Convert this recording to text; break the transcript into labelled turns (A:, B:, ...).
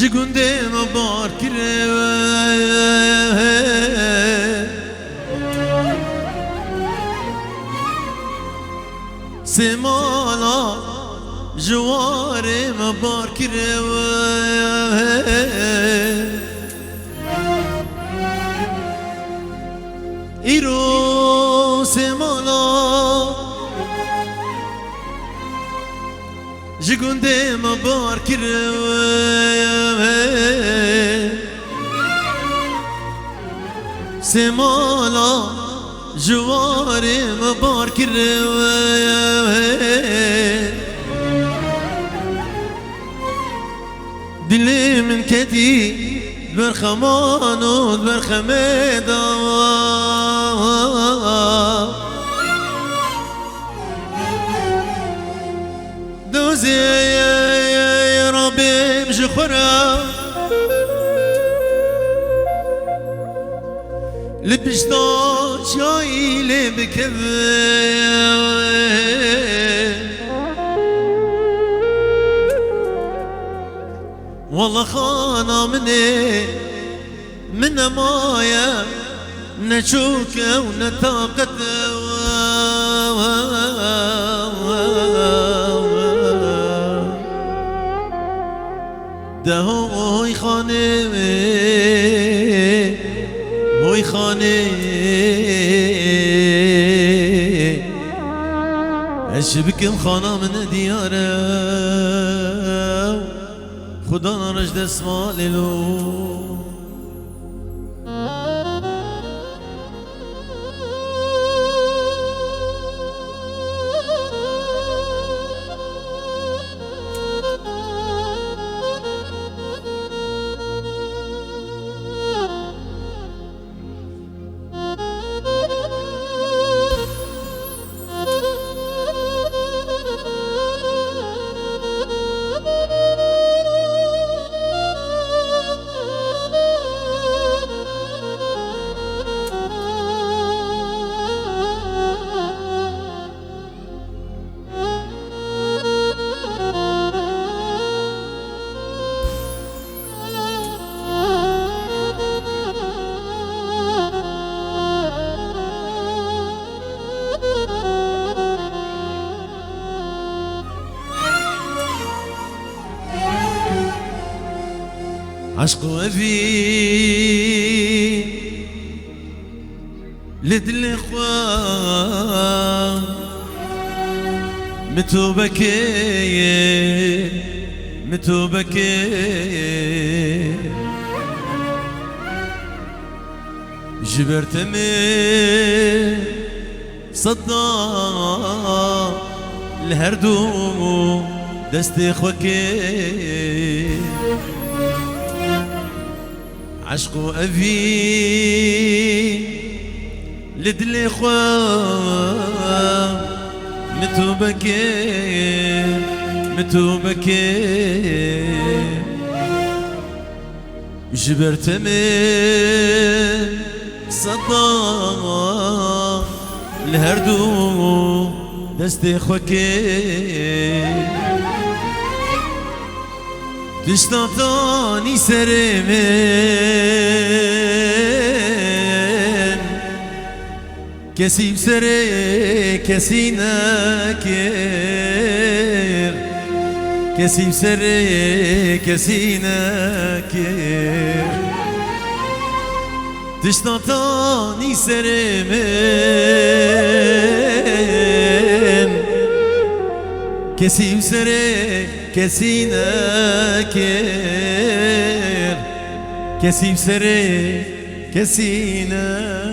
A: جگونده ما بار کره سمالا جواره ما بار کره ایرو سمالا جگونده ما بار کره سمالا جواره ما بار کره دلی من کدی برخمان و برخمدا دوزی ربیم جخورا لبشتا چایی لبکوه والله خانا مني من مايا نشوك ونتاقت ده هوي خاني هوي خاني اشبكم خانا من دياره خدا رجد اسماء للو عشق وفي لدل اخوان متوبكي متوبكي جبرتمي صدى الهردو دستي خوكي عشق أبي لدلي خواه متوبكي متوبكي جبرت من صدى الهردو دستي خوكي تشتاطاني سرمن كسيب سري كسينا كير كسيب سري كسينا كير تشتاطاني سرمن كسيب سري كسينا كير كسيب سري كسينا